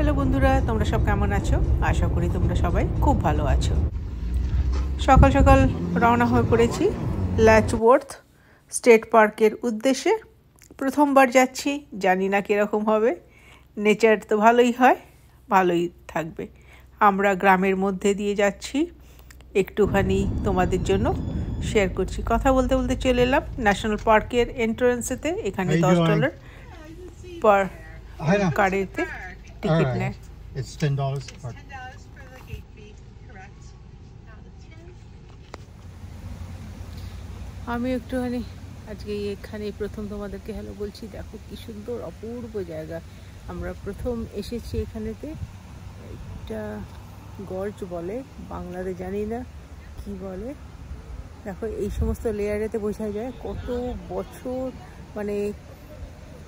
Hello বন্ধুরা, তোমরা সব কেমন আছো? আশা করি তোমরা সবাই খুব ভালো আছো। সকাল সকাল রওনা হয়ে পড়েছি ল্যাচওয়ার্থ স্টেট পার্কের উদ্দেশ্যে। প্রথমবার যাচ্ছি, জানি না কীরকম হবে। নেচার তো ভালোই হয়, ভালোই থাকবে। আমরা গ্রামের মধ্যে দিয়ে যাচ্ছি, একটুখানি তোমাদের জন্য শেয়ার করছি। কথা বলতে বলতে চলে এলাম ন্যাশনাল পার্কের এন্ট্রান্সেতে। এখানে $10 পার কারেতে টিকিট নেয়। It's $10 for $10 for the gate fee, correct? Now the 10. আমি একটুখানি আজকে এখানে প্রথম তোমাদেরকে হ্যালো বলছি। দেখো কি সুন্দর অপূর্ব জায়গা। আমরা প্রথম এসেছি এখানেতে। এটা গর্জ বলে, বাংলাতে জানি না কি বলে। দেখো এই সমস্ত লেয়ারেতে বোঝা যায় কত বছর, মানে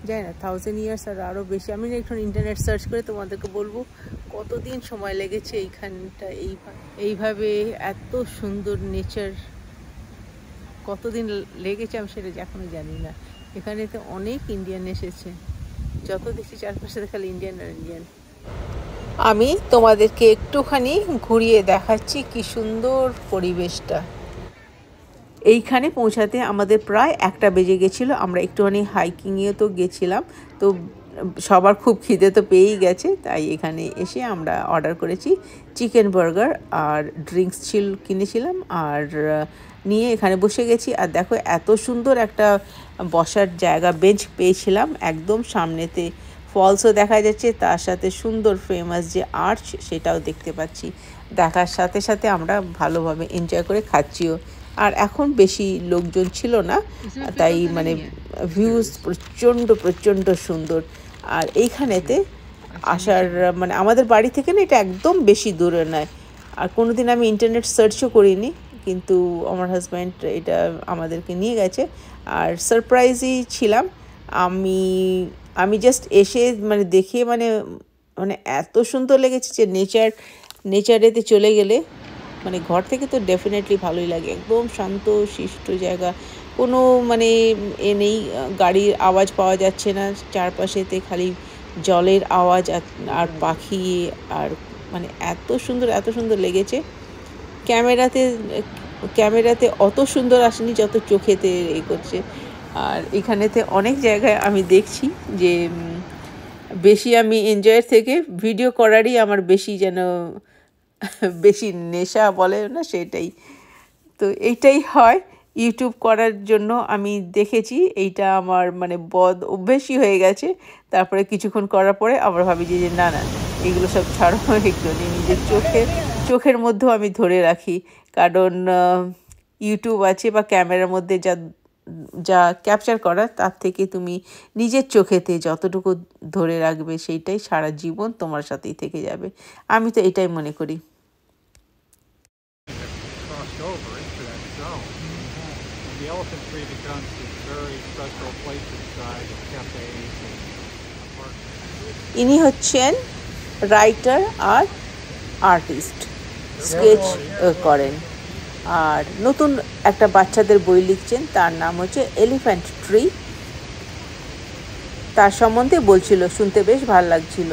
যায় না 1000 ইয়ার্স আর আরও বেশি। আমি না একটু ইন্টারনেট সার্চ করে তোমাদেরকে বলবো কতদিন সময় লেগেছে এইখানটা এইভাবে এত সুন্দর নেচার কতদিন লেগেছে আমি সেটা এখনো জানি না। এখানেতে অনেক ইন্ডিয়ান এসেছে, যত দেখছি চারপাশে খালি ইন্ডিয়ান আর ইন্ডিয়ান। আমি তোমাদেরকে একটুখানি ঘুরিয়ে দেখাচ্ছি কি সুন্দর পরিবেশটা। এইখানে পৌঁছাতে আমাদের প্রায় 1টা বেজে গেছিলো। আমরা একটুখানি হাইকিংয়ে তো গেছিলাম, তো সবার খুব খিদে তো পেয়েই গেছে, তাই এখানে এসে আমরা অর্ডার করেছি চিকেন বার্গার আর ড্রিঙ্কস কিনেছিলাম আর নিয়ে এখানে বসে গেছি। আর দেখো এত সুন্দর একটা বসার জায়গা, বেঞ্চ পেয়েছিলাম একদম সামনেতে। ফলসও দেখা যাচ্ছে, তার সাথে সুন্দর ফেমাস যে আর্চ সেটাও দেখতে পাচ্ছি। দেখার সাথে সাথে আমরা ভালোভাবে এনজয় করে খাচ্ছিও। আর এখন বেশি লোকজন ছিল না, তাই মানে ভিউজ প্রচণ্ড সুন্দর। আর এইখানেতে আসার মানে আমাদের বাড়ি থেকে না এটা একদম বেশি দূরে নয়। আর কোনো দিন আমি ইন্টারনেট সার্চও করিনি, কিন্তু আমার হাজব্যান্ড এটা আমাদেরকে নিয়ে গেছে। আর সারপ্রাইজই ছিলাম আমি জাস্ট এসে মানে দেখে মানে এত সুন্দর লেগেছে যে নেচারেতে চলে গেলে মানে ঘর থেকে তো ডেফিনেটলি ভালোই লাগে। একদম শান্ত শিষ্ট জায়গা, কোনো মানে নেই, গাড়ির আওয়াজ পাওয়া যাচ্ছে না চারপাশেতে, খালি জলের আওয়াজ আর পাখি। আর মানে এত সুন্দর লেগেছে। ক্যামেরাতে অত সুন্দর আসেনি যত চোখেতে করছে। আর এখানেতে অনেক জায়গায় আমি দেখছি যে বেশি আমি এনজয়ের থেকে ভিডিও করারই আমার বেশি নেশা বলে না, সেটাই তো এইটাই হয় ইউটিউব করার জন্য। আমি দেখেছি এইটা আমার মানে বদ অভ্যেসই হয়ে গেছে। তারপরে কিছুক্ষণ করার পরে আবার ভাবি যে না এগুলো সব ছাড়ো, একটু নিজের চোখের মধ্যেও আমি ধরে রাখি। কারণ ইউটিউব আছে বা ক্যামেরার মধ্যে যা ক্যাপচার করা, তার থেকে তুমি নিজের চোখেতে যতটুকু ধরে রাখবে সেইটাই সারা জীবন তোমার সাথেই থেকে যাবে। আমি তো এটাই মনে করি। Over into that zone. The Elephant Tree becomes this very special place inside of cafes and apartments. ইনি হচ্ছেন রাইটার আর আর্টিস্ট, স্কেচ করেন আর নতুন একটা বাচ্চাদের বই লিখছেন। তার নাম হচ্ছে এলিফ্যান্ট ট্রি। তার সম্বন্ধে বলছিল, শুনতে বেশ ভালো লাগছিল।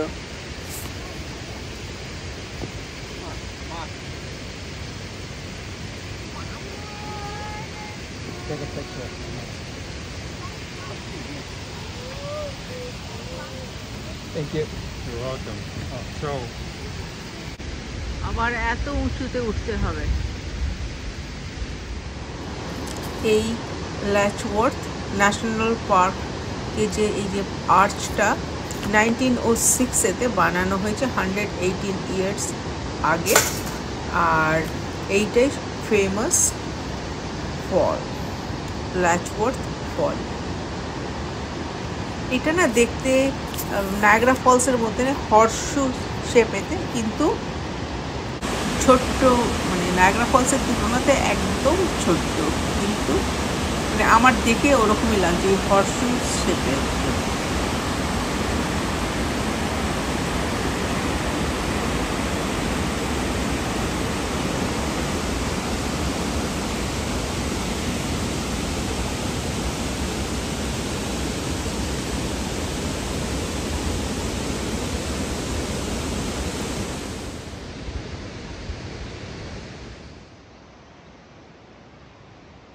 take a picture. Thank you. You're welcome. So, আবার এত উঁচুতে উঠতে হবে। এই ল্যাচওয়ার্থ ন্যাশনাল পার্কে যে এই যে আর্চটা 1906-এতে বানানো হয়েছে, 118 ইয়ার্স আগে। আর এইটাই ফেমাস ফল, ল্যাচওয়ার্থ ফল। এটা না দেখতে নায়াগ্রা ফলসের মধ্যে হর্সু শেপেতে, কিন্তু ছোট্ট, মানে নায়াগ্রা ফলসের তুলনাতে একদম ছোট্ট, কিন্তু মানে আমার দেখে ওরকমই লাগছে, ওই হর্সু শেপের।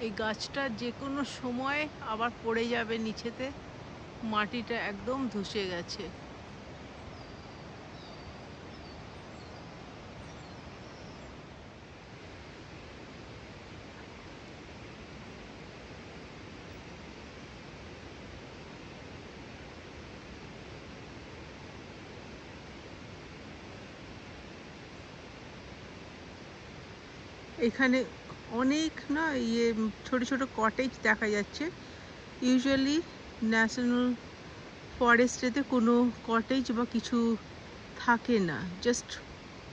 এই গাছটা যে কোনো সময় আবার পড়ে যাবে নিচেতে, মাটিটা একদম ধসে গেছে। এখানে অনেক না ছোট ছোট কটেজ দেখা যাচ্ছে। ইউজুয়ালি ন্যাশনাল ফরেস্টেতে কোনো কটেজ বা কিছু থাকে না, জাস্ট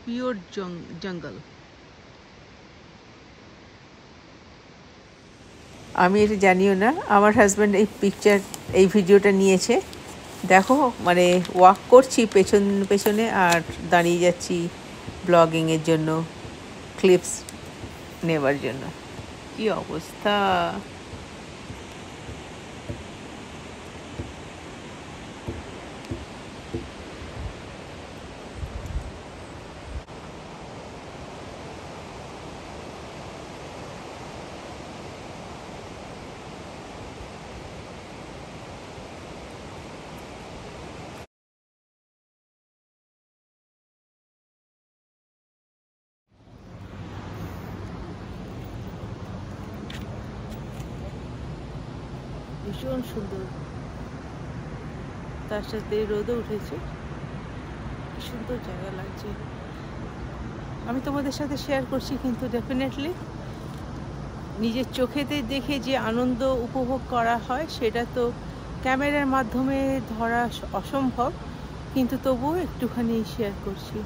পিওর জঙ্গল। আমি এটা জানিও না, আমার হাজব্যান্ড এই ভিডিওটা নিয়েছে। দেখো মানে ওয়াক করছি পেছনে আর দাঁড়িয়ে যাচ্ছি ব্লগিংয়ের জন্য, ক্লিপস নেবার জন্য। কি অবস্থা! ভীষণ সুন্দর, তার সাথে রোদও উঠেছে, কি সুন্দর জায়গা লাগছে। আমি তোমাদের সাথে শেয়ার করছি, কিন্তু ডেফিনেটলি নিজের চোখেতে দেখে যে আনন্দ উপভোগ করা হয় সেটা তো ক্যামেরার মাধ্যমে ধরা অসম্ভব, কিন্তু তবুও একটুখানি শেয়ার করছি।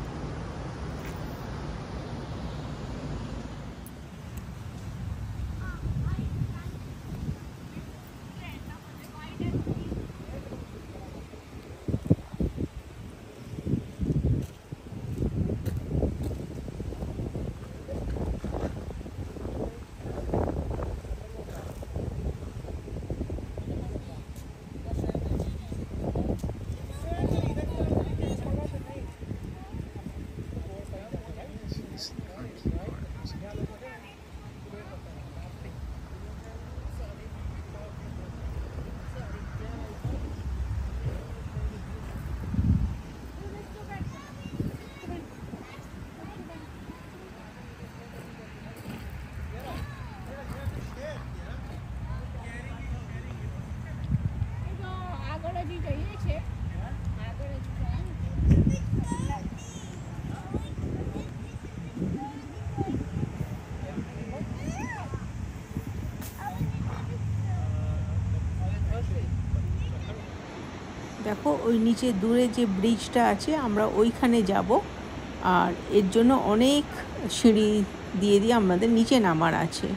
দেখো ওই নিচে দূরে যে ব্রিজটা আছে, আমরা ওইখানে যাব, আর এর জন্য অনেক সিঁড়ি দিয়ে আমাদের নিচে নামার আছে।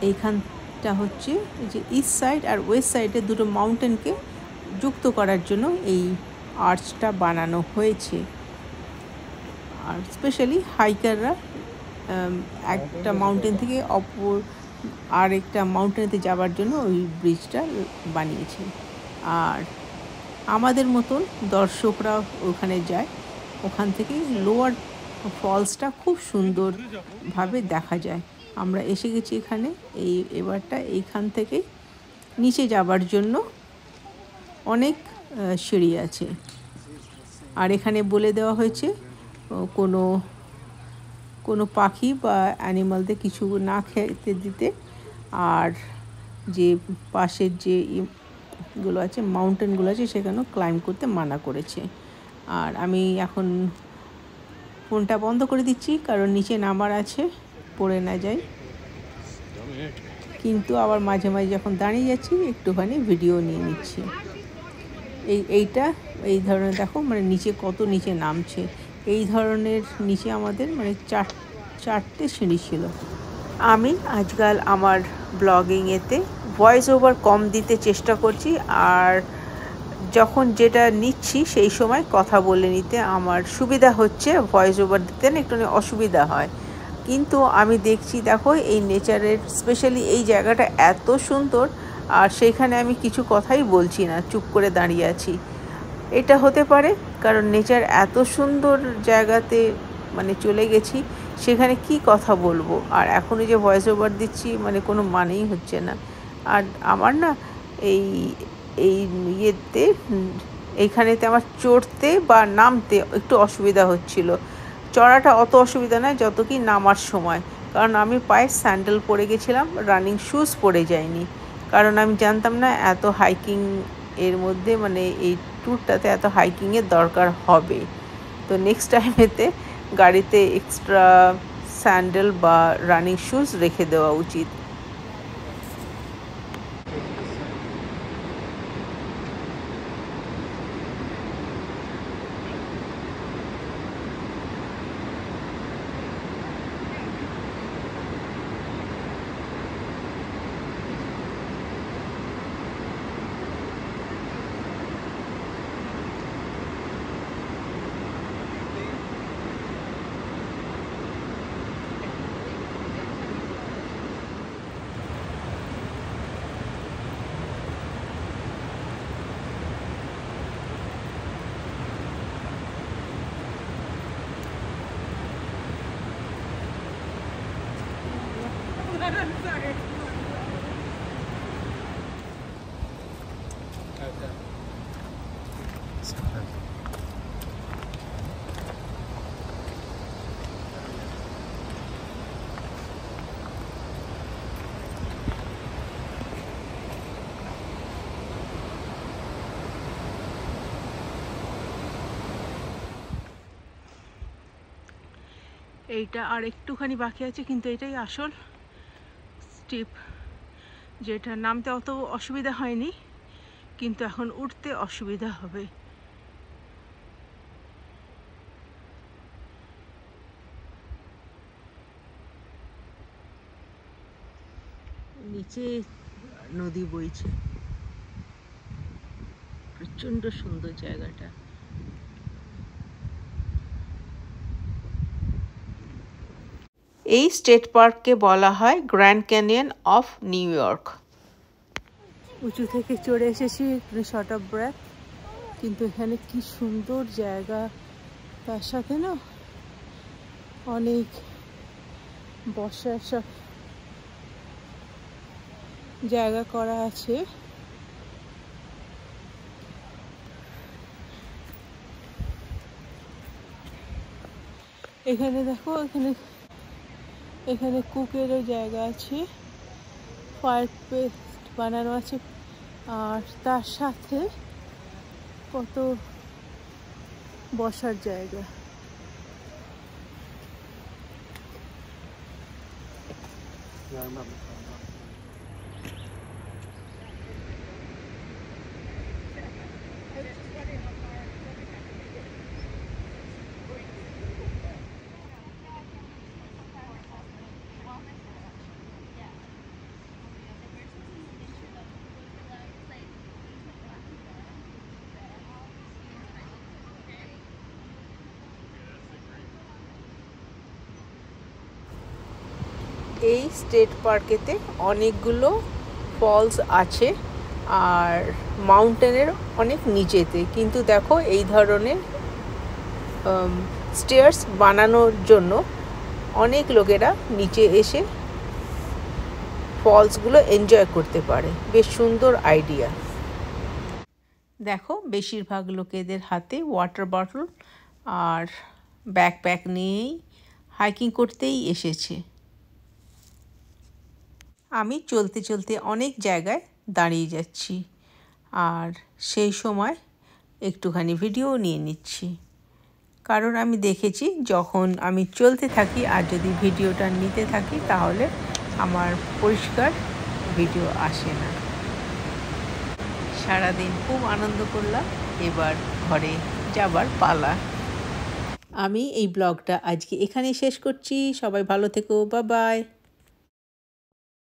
এইখানটা হচ্ছে যে ইস্ট সাইড আর ওয়েস্ট সাইডে দুটো মাউন্টেনকে যুক্ত করার জন্য এই আর্চটা বানানো হয়েছে। আর স্পেশালি হাইকাররা একটা মাউন্টেন থেকে অপর আরেকটা মাউন্টেনেতে যাওয়ার জন্য ওই ব্রিজটা বানিয়েছে। আর আমাদের মতন দর্শকরা ওখানে যায়, ওখান থেকে লোয়ার ফলসটা খুব সুন্দরভাবে দেখা যায়। আমরা এসে গেছি এখানে, এবারটা এইখান থেকে নিচে যাবার জন্য অনেক সিঁড়ি আছে। আর এখানে বলে দেওয়া হয়েছে কোনো পাখি বা অ্যানিমালদের কিছু না খেতে দিতে, আর যে পাশের যে গুলো আছে মাউন্টেনগুলো আছে সেখানেও ক্লাইম্ব করতে মানা করেছে। আর আমি এখন ফোনটা বন্ধ করে দিচ্ছি, কারণ নিচে নামার আছে, পড়ে না যাই। কিন্তু আবার মাঝে মাঝে যখন দাঁড়িয়ে যাচ্ছি একটুখানি ভিডিও নিয়ে নিচ্ছি। এইটা এই ধরনের দেখো, মানে নিচে কত নিচে নামছে। এই ধরনের নিচে আমাদের মানে চারটে সিঁড়ি ছিল। আমি আজকাল আমার ব্লগিংয়েতে ভয়েস ওভার কম দিতে চেষ্টা করছি, আর যখন যেটা নিচ্ছি সেই সময় কথা বলে নিতে আমার সুবিধা হচ্ছে। ভয়েস ওভার দিতে না একটু অসুবিধা হয়, কিন্তু আমি দেখছি দেখো এই নেচারের স্পেশালি এই জায়গাটা এত সুন্দর, আর সেইখানে আমি কিছু কথাই বলছি না, চুপ করে দাঁড়িয়ে আছি। এটা হতে পারে কারণ নেচার এত সুন্দর জায়গাতে মানে চলে গেছি, সেখানে কি কথা বলবো। আর এখনই যে ভয়েস ওভার দিচ্ছি মানে কোনো মানেই হচ্ছে না। আর আমার না এই এই ইয়েতে এইখানেতে আমার চড়তে বা নামতে একটু অসুবিধা হচ্ছিল। চড়াটা অত অসুবিধা নয় যত কি নামার সময়, কারণ আমি পায়ে স্যান্ডেল পরে গেছিলাম, রানিং শ্যুজ পরে যাইনি, কারণ আমি জানতাম না এত হাইকিং এর মধ্যে মানে এই ট্যুরটাতে এত হাইকিংয়ের দরকার হবে। তো নেক্সট টাইমেতে গাড়িতে এক্সট্রা স্যান্ডেল বা রানিং শ্যুজ রেখে দেওয়া উচিত। এইটা আর একটুখানি বাকি আছে, কিন্তু এটাই আসল স্টিপ, যেটা নামতে অত অসুবিধা হয়নি কিন্তু এখন উঠতে অসুবিধা হবে। নিচে নদী বইছে, প্রচন্ড সুন্দর জায়গাটা। এই স্টেট পার্ককে বলা হয় grand canyon of new York. উঁচু থেকে চড়ে এসেছি, শর্ট অফ ব্রেথ, কিন্তু এখানে কি সুন্দর জায়গা, তার সাথে না অনেক বসার সব জায়গা করা আছে। এখানে দেখো, এখানে কুকেরও জায়গা আছে, ফায়ার পেস্ট বানানো আছে, আর তার সাথে কত বসার জায়গা। এই স্টেট পার্কেতে অনেকগুলো ফলস আছে আর মাউন্টেনের অনেক নিচেতে, কিন্তু দেখো এই ধরনের স্টেয়ার্স বানানোর জন্য অনেক লোকেরা নিচে এসে ফলসগুলো এনজয় করতে পারে। বেশ সুন্দর আইডিয়া। দেখো বেশিরভাগ লোকেদের হাতে ওয়াটার বটল আর ব্যাকপ্যাক নিয়েই হাইকিং করতেই এসেছে। আমি চলতে চলতে অনেক জায়গায় দাঁড়িয়ে যাচ্ছি আর সেই সময় একটুখানি ভিডিও নিয়ে নিচ্ছি, কারণ আমি দেখেছি যখন আমি চলতে থাকি আর যদি ভিডিওটা নিতে থাকি তাহলে আমার পরিষ্কার ভিডিও আসে না। সারাদিন খুব আনন্দ করলাম, এবার ঘরে যাবার পালা। আমি এই ব্লগটা আজকে এখানেই শেষ করছি। সবাই ভালো থেকো, বাই বাই।